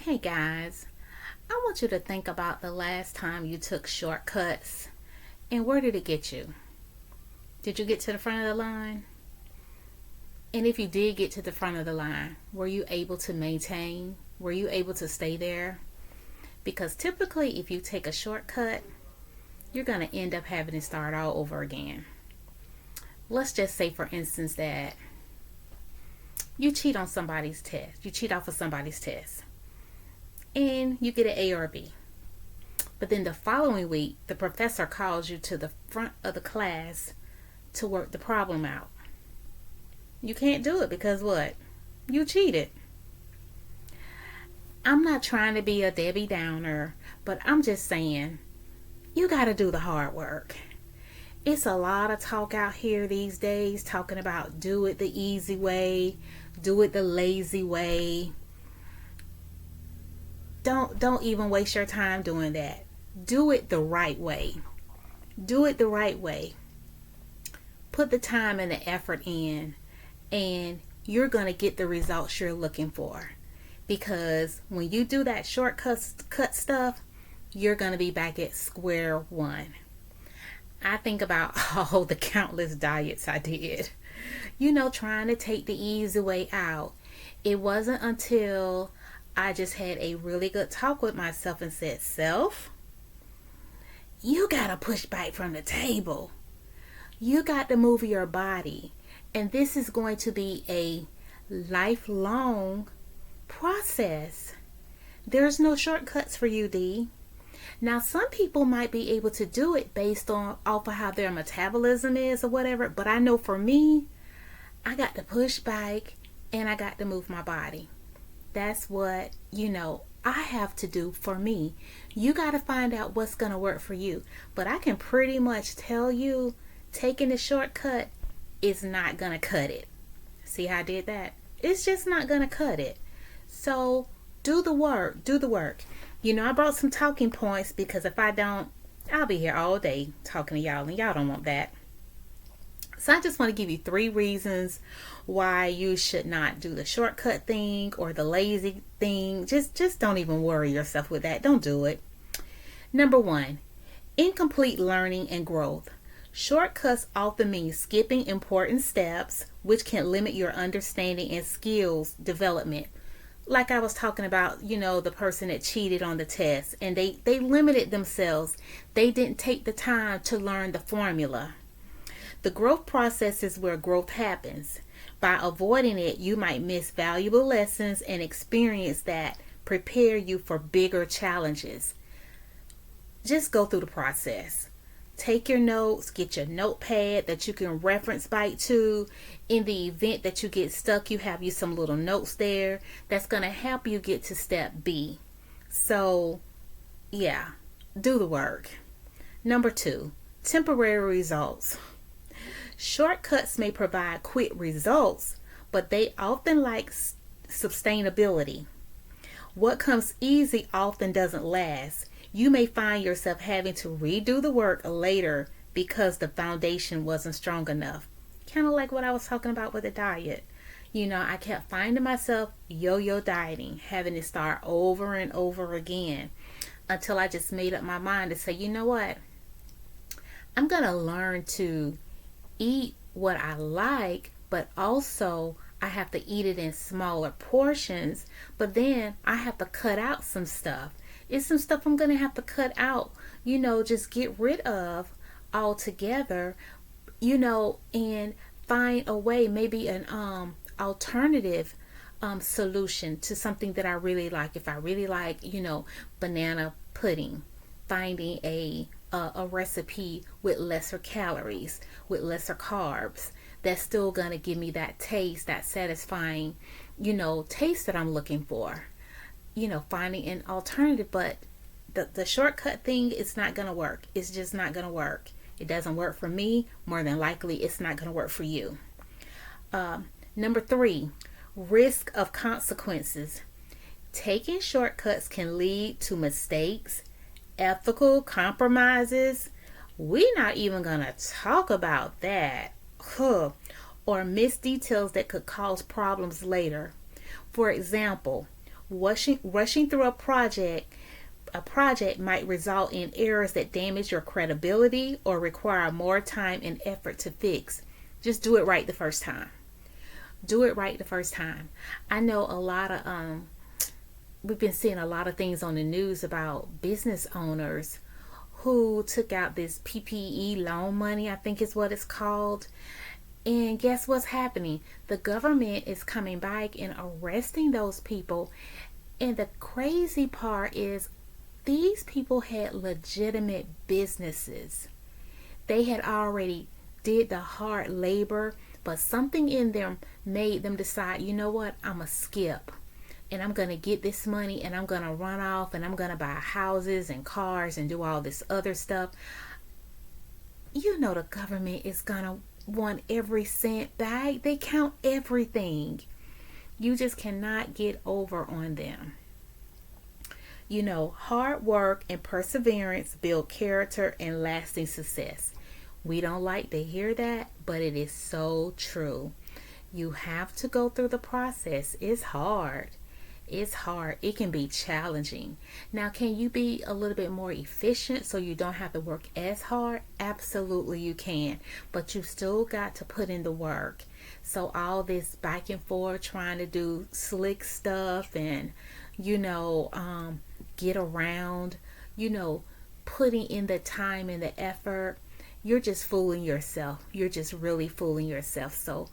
Hey guys, I want you to think about the last time you took shortcuts and where did it get you? Did you get to the front of the line? And if you did get to the front of the line, were you able to maintain? Were you able to stay there? Because typically, if you take a shortcut, you're going to end up having to start all over again. Let's just say, for instance, that you cheat on somebody's test, you cheat off of somebody's test, and you get an A or a B. But then the following week, the professor calls you to the front of the class to work the problem out. You can't do it because what? You cheated. I'm not trying to be a Debbie Downer, but I'm just saying, you got to do the hard work. It's a lot of talk out here these days talking about do it the easy way, do it the lazy way. Don't even waste your time doing that. Do it the right way. Do it the right way. Put the time and the effort in, and you're going to get the results you're looking for. Because when you do that shortcut stuff, you're going to be back at square one. I think about all the countless diets I did. Trying to take the easy way out. It wasn't until I just had a really good talk with myself and said, self, you got to push back from the table. You got to move your body. And this is going to be a lifelong process. There's no shortcuts for you, D. Now, some people might be able to do it based on off of how their metabolism is or whatever. But I know for me, I got to push back and I got to move my body. That's what, I have to do for me. You got to find out what's going to work for you. But I can pretty much tell you, taking the shortcut is not going to cut it. See how I did that? It's just not going to cut it. So do the work. Do the work. I brought some talking points because if I don't, I'll be here all day talking to y'all and y'all don't want that. So I just want to give you 3 reasons why you should not do the shortcut thing or the lazy thing. Just don't even worry yourself with that. Don't do it. Number 1, incomplete learning and growth. Shortcuts often mean skipping important steps, which can limit your understanding and skills development. Like I was talking about, the person that cheated on the test and they limited themselves. They didn't take the time to learn the formula. The growth process is where growth happens. By avoiding it, you might miss valuable lessons and experience that prepare you for bigger challenges. Just go through the process. Take your notes, get your notepad that you can reference back to. In the event that you get stuck, you have some little notes there that's going to help you get to step B. So, yeah, do the work. Number 2, temporary results. Shortcuts may provide quick results, but they often lack sustainability. What comes easy often doesn't last. You may find yourself having to redo the work later because the foundation wasn't strong enough. Kind of like what I was talking about with the diet. I kept finding myself yo-yo dieting, having to start over and over again until I just made up my mind to say, you know what? I'm going to learn to eat what I like, but also I have to eat it in smaller portions. But then I have to cut out some stuff. It's some stuff I'm going to have to cut out, just get rid of altogether, and find a way, maybe an alternative solution to something that I really like. If I really like, banana pudding, finding a recipe with lesser calories, with lesser carbs, that's still going to give me that taste, that satisfying, taste that I'm looking for. Finding an alternative, but the shortcut thing is not going to work. It's just not going to work. It doesn't work for me. More than likely, it's not going to work for you. Number 3, risk of consequences. Taking shortcuts can lead to mistakes, ethical compromises. We're not even going to talk about that. Or miss details that could cause problems later. For example, Rushing through a project might result in errors that damage your credibility or require more time and effort to fix. Just do it right the first time. Do it right the first time. I know a lot of we've been seeing a lot of things on the news about business owners who took out this PPE loan money, I think is what it's called. And guess what's happening? The government is coming back and arresting those people. And the crazy part is these people had legitimate businesses. They had already did the hard labor, but something in them made them decide, you know what, I'm going to skip. And I'm going to get this money and I'm going to run off and I'm going to buy houses and cars and do all this other stuff. You know the government is going to want every cent back. They count everything. You just cannot get over on them. You know, hard work and perseverance build character and lasting success. We don't like to hear that, but it is so true. You have to go through the process. It's hard. It's hard. It can be challenging. Now, can you be a little bit more efficient so you don't have to work as hard? Absolutely you can. But you still got to put in the work. So all this back and forth trying to do slick stuff and, get around, putting in the time and the effort, you're just fooling yourself. You're just really fooling yourself. So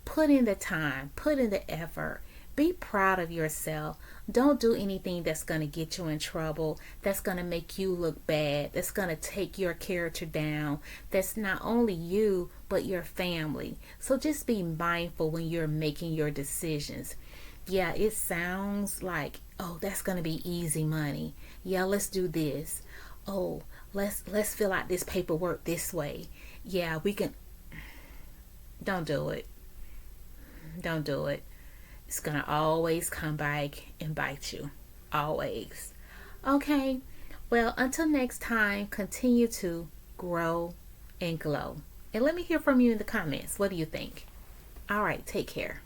put in the time, put in the effort. Be proud of yourself. Don't do anything that's going to get you in trouble, that's going to make you look bad, that's going to take your character down. That's not only you, but your family. So just be mindful when you're making your decisions. Yeah, it sounds like, oh, that's going to be easy money. Yeah, let's do this. Oh, let's fill out this paperwork this way. Yeah, we can. Don't do it. Don't do it. It's going to always come back and bite you. Always. Okay. Well, until next time, continue to grow and glow. And let me hear from you in the comments. What do you think? All right. Take care.